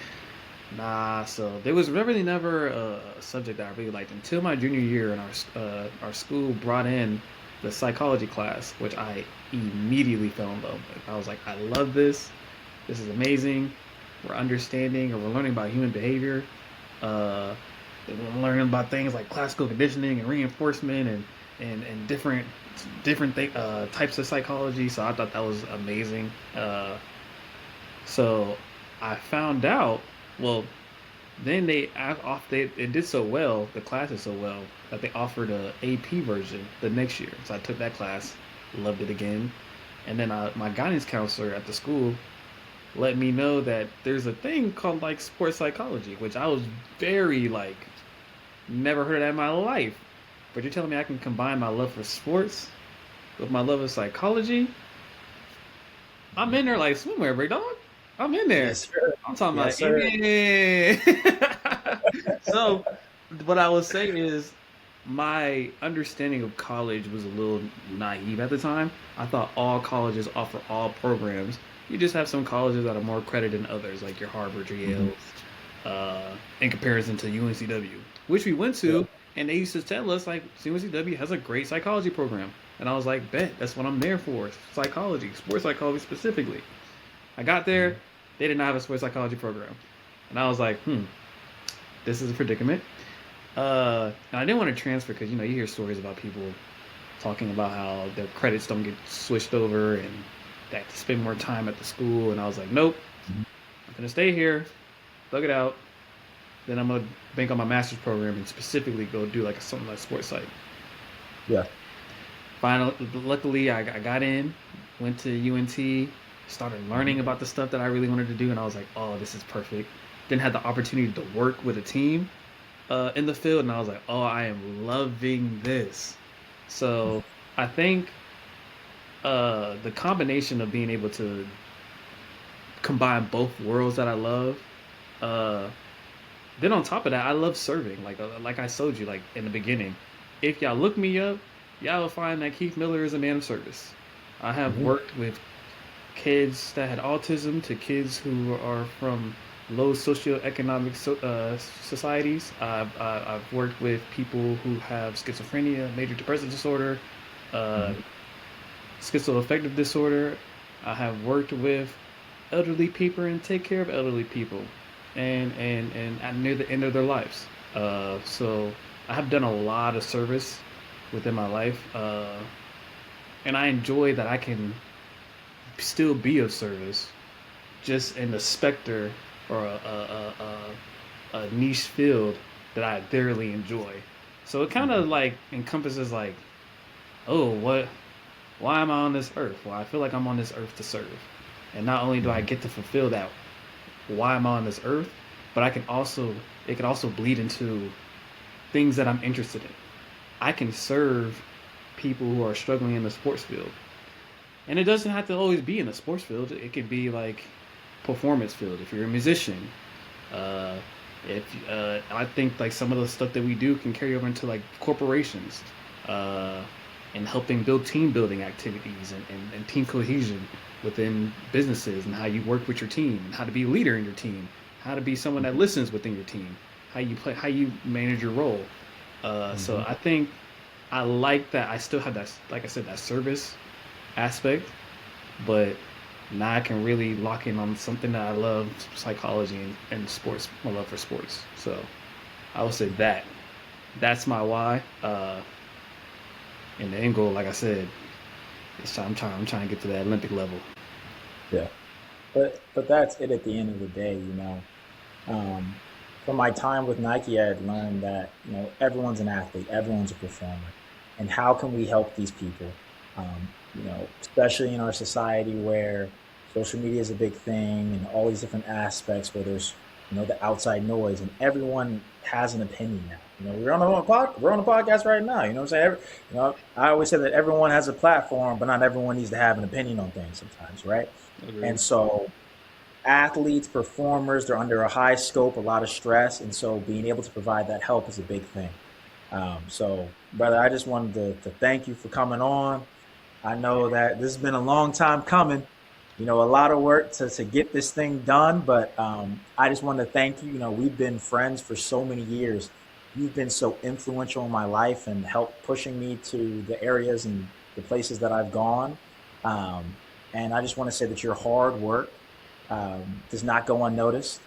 S2: nah. So there was really never a subject that I really liked until my junior year, and our school brought in the psychology class, which I immediately fell in love with. I was like, I love this. This is amazing. We're understanding, or we're learning about human behavior. We're learning about things like classical conditioning and reinforcement and different types of psychology. So I thought that was amazing. So I found out. Well, then it did so well. The class did so well that they offered a AP version the next year. So I took that class, loved it again, and then my guidance counselor at the school let me know that there's a thing called like sports psychology, which I was very like, never heard of that in my life. But you're telling me I can combine my love for sports with my love of psychology? I'm in there like swimwear, big dog. I'm in there.
S3: Yes, sir.
S2: I'm talking
S3: Yes,
S2: about
S3: sir.
S2: NBA. So what I would say is my understanding of college was a little naive at the time. I thought all colleges offer all programs. You just have some colleges that are more accredited than others, like your Harvard, your Yales, in comparison to UNCW, which we went to, and they used to tell us, like, UNCW has a great psychology program. And I was like, bet, that's what I'm there for, psychology, sports psychology specifically. I got there, they did not have a sports psychology program. And I was like, this is a predicament. And I didn't want to transfer because, you hear stories about people talking about how their credits don't get switched over and they have to spend more time at the school. And I was like, nope, I'm going to stay here, thug it out. Then I'm going to bank on my master's program and specifically go do like something like sports psych.
S3: Yeah.
S2: Finally, luckily, I got in, went to UNT, started learning about the stuff that I really wanted to do. And I was like, oh, this is perfect. Then had the opportunity to work with a team in the field. And I was like, oh, I am loving this. So I think the combination of being able to combine both worlds that I love. Then on top of that, I love serving. Like I told you, like in the beginning, if y'all look me up, y'all will find that Keith Miller is a man of service. I have worked with kids that had autism to kids who are from low socioeconomic societies. I've worked with people who have schizophrenia, major depressive disorder, schizoaffective disorder. I have worked with elderly people and take care of elderly people, and near the end of their lives. So I have done a lot of service within my life, and I enjoy that I can still be of service, just in the specter or a niche field that I thoroughly enjoy. So it kind of like encompasses like, oh, why am I on this earth? Well, I feel like I'm on this earth to serve. And not only do I get to fulfill that, why am I on this earth, but it can also bleed into things that I'm interested in. I can serve people who are struggling in the sports field. And it doesn't have to always be in the sports field. It could be like performance field. If you're a musician, I think like some of the stuff that we do can carry over into like corporations, and helping build team building activities and team cohesion within businesses, and how you work with your team, and how to be a leader in your team, how to be someone that listens within your team, how you manage your role. So I think I like that I still have that, like I said, that service aspect, but now I can really lock in on something that I love, psychology and sports, my love for sports. So I would say that's my why. And the end goal, like I said, I'm trying to get to that Olympic level.
S3: Yeah, but that's it at the end of the day, you know. From my time with Nike, I had learned that, you know, everyone's an athlete, everyone's a performer, and how can we help these people? You know, especially in our society where social media is a big thing, and all these different aspects where there's, you know, the outside noise, and everyone has an opinion now. You know, we're on a podcast right now. You know what I'm saying? You know, I always say that everyone has a platform, but not everyone needs to have an opinion on things sometimes, right?
S2: Agreed.
S3: And so athletes, performers, they're under a high scope, a lot of stress, and so being able to provide that help is a big thing. So, brother, I just wanted to thank you for coming on. I know that this has been a long time coming, you know, a lot of work to get this thing done, but I just wanted to thank you. You know, we've been friends for so many years. You've been so influential in my life and helped pushing me to the areas and the places that I've gone. And I just want to say that your hard work does not go unnoticed.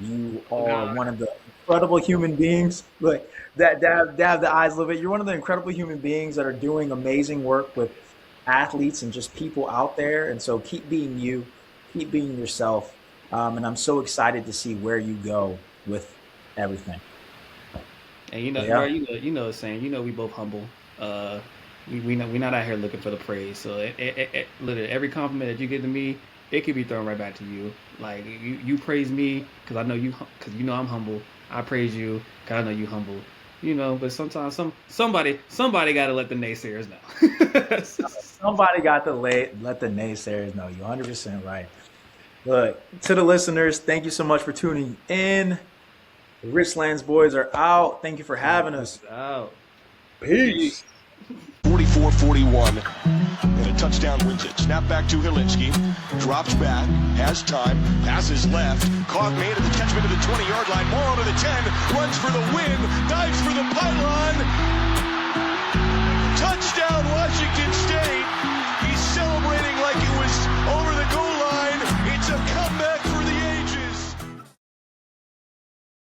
S3: You are one of the incredible human beings. Look, dab the eyes a little bit. You're one of the incredible human beings that are doing amazing work with athletes and just people out there. And so keep being you, keep being yourself. And I'm so excited to see where you go with everything.
S2: And you know, bro, you know the saying. You know, we both humble. We're not out here looking for the praise. So literally every compliment that you give to me, it could be thrown right back to you. Like you praise me because I know you, because you know I'm humble. I praise you because I know you humble. You know, but sometimes somebody got to let the naysayers know.
S3: Somebody got to let the naysayers know. You're 100% right. Look, to the listeners, thank you so much for tuning in. The Richlands boys are out. Thank you for having us.
S2: Out.
S3: Peace.
S5: 44-41, and a touchdown wins it. Snap back to Helinski, drops back, has time, passes left, caught, made at the catchment of the 20-yard line, more onto the 10, runs for the win, dives for the pylon,